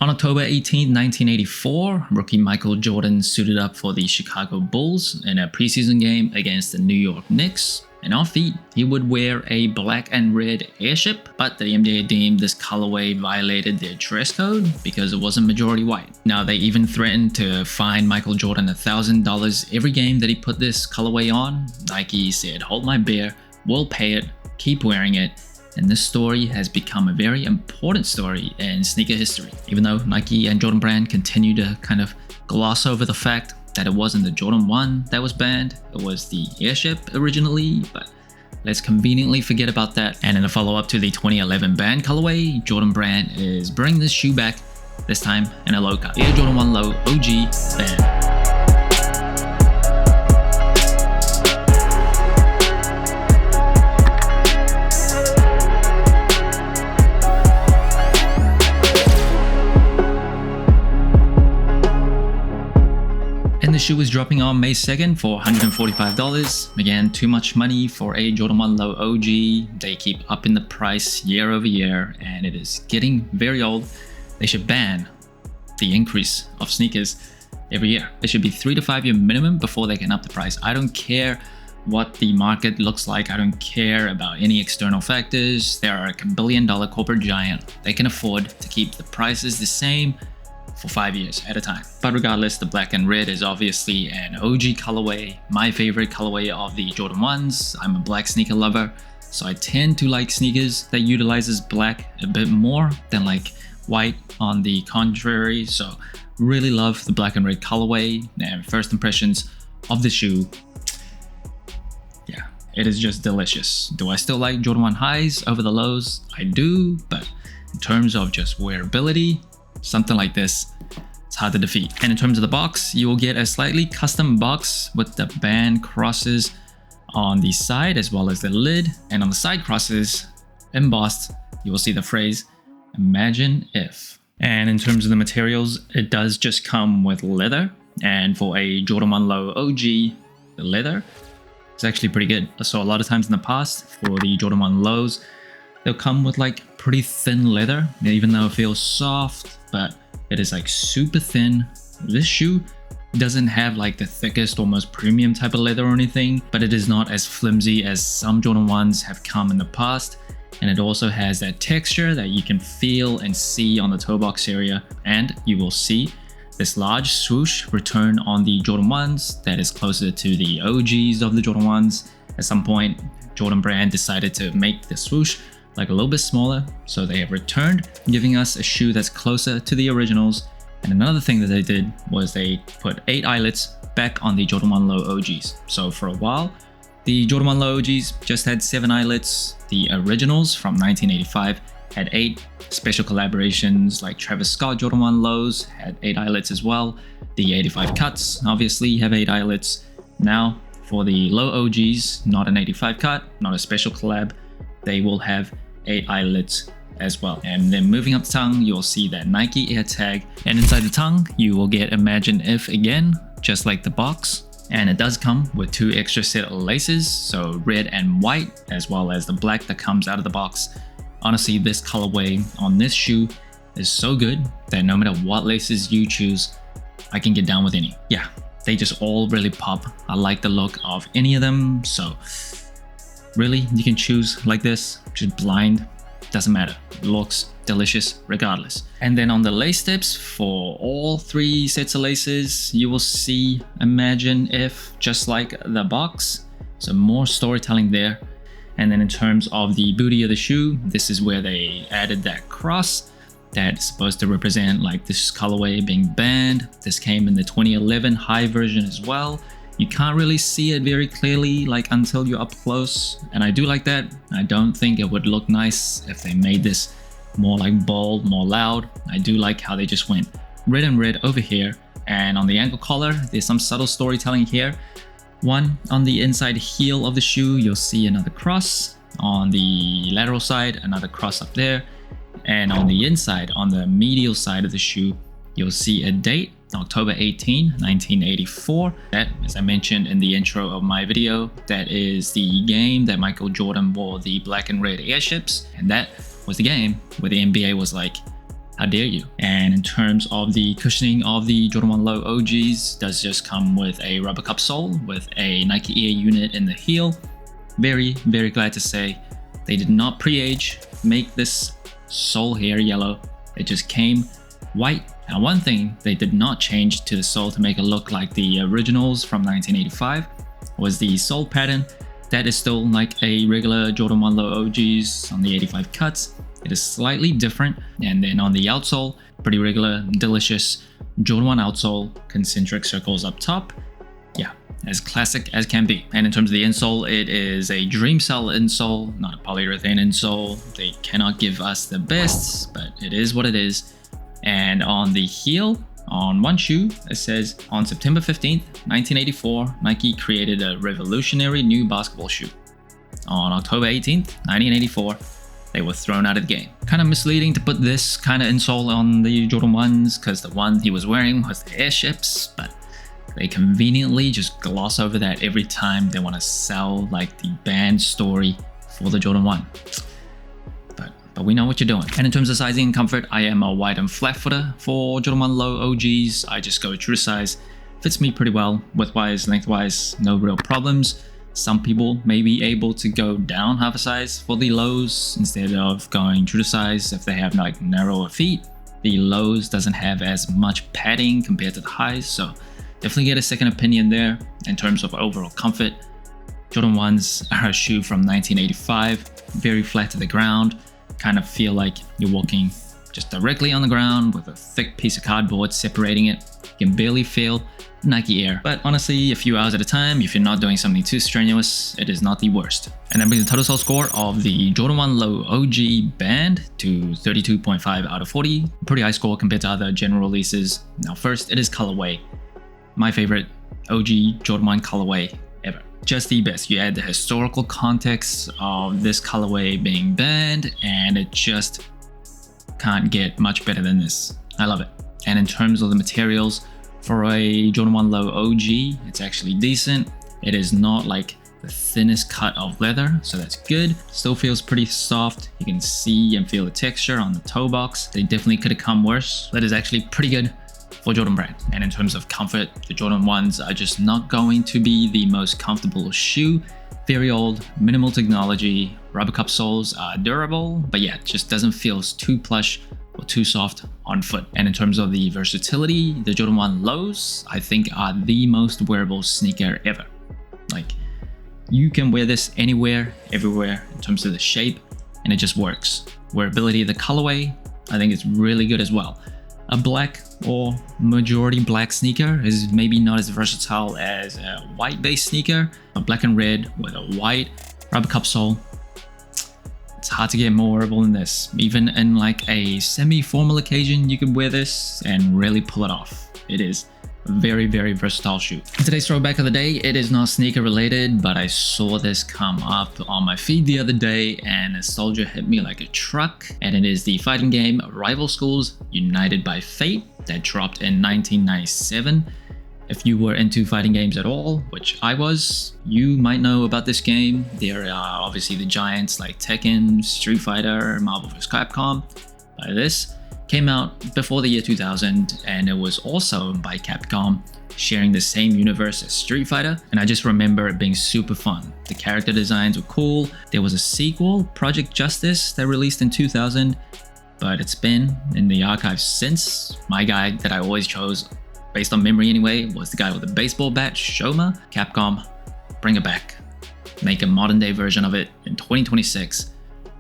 On October 18, 1984, rookie Michael Jordan suited up for the Chicago Bulls in a preseason game against the New York Knicks. And off-feet, he would wear a black and red airship, but the NBA deemed this colorway violated their dress code because it wasn't majority white. Now, they even threatened to fine Michael Jordan $1,000 every game that he put this colorway on. Nike said, "Hold my beer, we'll pay it, keep wearing it." And this story has become a very important story in sneaker history. Even though Nike and Jordan Brand continue to kind of gloss over the fact that it wasn't the Jordan 1 that was banned, it was the airship originally, but let's conveniently forget about that. And in a follow-up to the 2011 ban colorway, Jordan Brand is bringing this shoe back, this time in a low cut. Air Jordan 1 Low OG ban. The shoe is dropping on May 2nd for $145. Again, too much money for a Jordan 1 Low OG. They keep upping the price year over year, and it is getting very old. They should ban the increase of sneakers every year. It should be 3 to 5 year minimum before they can up the price. I don't care what the market looks like. I don't care about any external factors. They are a billion-dollar corporate giant. They can afford to keep the prices the same for 5 years at a time. But regardless, the black and red is obviously an OG colorway, my favorite colorway of the Jordan 1s. I'm a black sneaker lover, so I tend to like sneakers that utilizes black a bit more than like white on the contrary. So really love the black and red colorway. And first impressions of the shoe, yeah, it is just delicious. Do I still like Jordan 1 highs over the lows? I do, but in terms of just wearability, something like this, it's hard to defeat. And in terms of the box, you will get a slightly custom box with the band crosses on the side as well as the lid. And on the side crosses, embossed, you will see the phrase, "Imagine if." And in terms of the materials, it does just come with leather. And for a Jordan 1 Low OG, the leather is actually pretty good. So a lot of times in the past, for the Jordan 1 Lows, they'll come with like pretty thin leather, even though it feels soft, but it is like super thin. This shoe doesn't have like the thickest or most premium type of leather or anything, but it is not as flimsy as some Jordan 1s have come in the past. And it also has that texture that you can feel and see on the toe box area. And you will see this large swoosh return on the Jordan 1s that is closer to the OGs of the Jordan 1s. At some point, Jordan Brand decided to make the swoosh like a little bit smaller, so they have returned, giving us a shoe that's closer to the originals. And another thing that they did was they put 8 eyelets back on the Jordan 1 Low OGs. So for a while, the Jordan 1 Low OGs just had 7 eyelets. The originals from 1985 had 8. Special collaborations like Travis Scott Jordan 1 Lows had 8 eyelets as well. The 85 cuts obviously have 8 eyelets. Now for the Low OGs, not an 85 cut, not a special collab, they will have 8 eyelets as well. And then moving up the tongue, you'll see that Nike Air tag, and inside the tongue you will get Imagine If again, just like the box. And it does come with 2 extra set of laces, so red and white, as well as the black that comes out of the box. Honestly, this colorway on this shoe is so good that no matter what laces you choose, I can get down with any. Yeah, they just all really pop. I like the look of any of them, so really, you can choose like this, just blind, doesn't matter. It looks delicious regardless. And then on the lace tips, for all 3 sets of laces, you will see Imagine If, just like the box. So more storytelling there. And then in terms of the booty of the shoe, this is where they added that cross that's supposed to represent like this colorway being banned. This came in the 2011 high version as well. You can't really see it very clearly like until you're up close, and I do like that. I don't think it would look nice if they made this more like bold, more loud. I do like how they just went red and red over here, and on the ankle collar there's some subtle storytelling here. One, on the inside heel of the shoe you'll see another cross. On the lateral side, another cross up there, and on the inside, on the medial side of the shoe, you'll see a date, October 18, 1984. That, as I mentioned in the intro of my video, that is the game that Michael Jordan wore the black and red airships. And that was the game where the NBA was like, How dare you? And in terms of the cushioning of the Jordan 1 Low OGs, does just come with a rubber cup sole with a Nike Air unit in the heel. Very, very glad to say they did not pre-age, make this sole here yellow. It just came white. Now, one thing they did not change to the sole to make it look like the originals from 1985 was the sole pattern. That is still like a regular Jordan 1 Low OGs on the 85 cuts. It is slightly different. And then on the outsole, pretty regular, delicious Jordan 1 outsole, concentric circles up top. Yeah, as classic as can be. And in terms of the insole, it is a Dream Cell insole, not a polyurethane insole. They cannot give us the best, but it is what it is. And on the heel, on one shoe, it says, on September 15th, 1984, Nike created a revolutionary new basketball shoe. On October 18th, 1984, they were thrown out of the game. Kind of misleading to put this kind of insole on the Jordan 1s because the one he was wearing was the airships, but they conveniently just gloss over that every time they want to sell like the band story for the Jordan 1. But we know what you're doing. And in terms of sizing and comfort, I am a wide and flat footer for Jordan 1 Low OGs. I just go true to size. Fits me pretty well, width-wise, length-wise, no real problems. Some people may be able to go down half a size for the lows instead of going true to size if they have like narrower feet. The lows doesn't have as much padding compared to the highs, so definitely get a second opinion there. In terms of overall comfort, Jordan 1s are a shoe from 1985, very flat to the ground. Kind of feel like you're walking just directly on the ground with a thick piece of cardboard separating it. You can barely feel Nike Air. But honestly, a few hours at a time, if you're not doing something too strenuous, it is not the worst. And that brings the total sole score of the Jordan 1 Low OG band to 32.5 out of 40. Pretty high score compared to other general releases. Now first, it is colorway. My favorite OG Jordan 1 colorway ever. Just the best. You add the historical context of this colorway being banned, and it just can't get much better than this. I love it. And in terms of the materials, for a Jordan 1 Low OG, it's actually decent. It is not like the thinnest cut of leather, so that's good. Still feels pretty soft. You can see and feel the texture on the toe box. They definitely could have come worse. That is actually pretty good for Jordan brand. And in terms of comfort, the Jordan 1s are just not going to be the most comfortable shoe. Very old, minimal technology, rubber cup soles are durable, but yeah, it just doesn't feel too plush or too soft on foot. And in terms of the versatility, the Jordan 1 Lows, I think are the most wearable sneaker ever. Like, you can wear this anywhere, everywhere in terms of the shape, and it just works. Wearability of the colorway, I think it's really good as well. A black or majority black sneaker is maybe not as versatile as a white based sneaker, but black and red with a white rubber cup sole, it's hard to get more wearable than this. Even in like a semi-formal occasion, you could wear this and really pull it off. It is a very, very versatile shoe. Today's throwback of the day, it is not sneaker related, but I saw this come up on my feed the other day and nostalgia hit me like a truck. And it is the fighting game Rival Schools United by Fate that dropped in 1997. If you were into fighting games at all, which I was, you might know about this game. There are obviously the giants like Tekken, Street Fighter, Marvel vs. Capcom. This came out before the year 2000, and it was also by Capcom, sharing the same universe as Street Fighter, and I just remember it being super fun. The character designs were cool. There was a sequel, Project Justice, that released in 2000, but it's been in the archives since. My guy that I always chose, based on memory anyway, was the guy with the baseball bat, Shoma. Capcom, bring it back. Make a modern day version of it in 2026.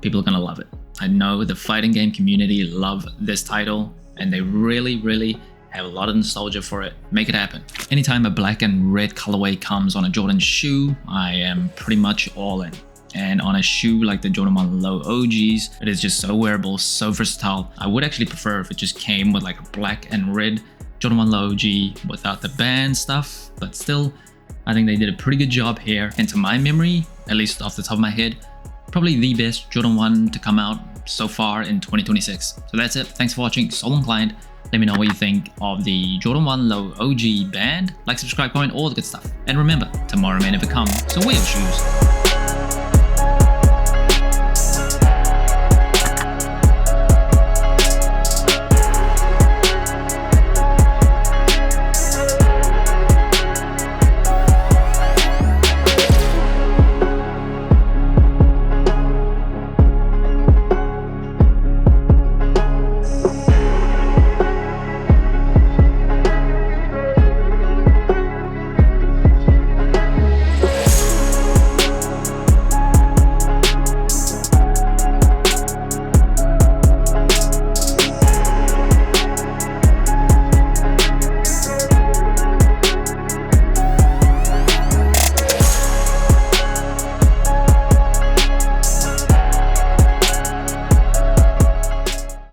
People are gonna love it. I know the fighting game community love this title, and they really, really have a lot of nostalgia for it. Make it happen. Anytime a black and red colorway comes on a Jordan shoe, I am pretty much all in. And on a shoe like the Jordan 1 Low OGs, it is just so wearable, so versatile. I would actually prefer if it just came with like a black and red Jordan 1 Low OG without the band stuff, but still, I think they did a pretty good job here. And to my memory, at least off the top of my head, probably the best Jordan 1 to come out so far in 2026. So that's it. Thanks for watching. Sole Inclined. Let me know what you think of the Jordan 1 Low OG band. Like, subscribe, comment, all the good stuff. And remember, tomorrow may never come, so wear your shoes.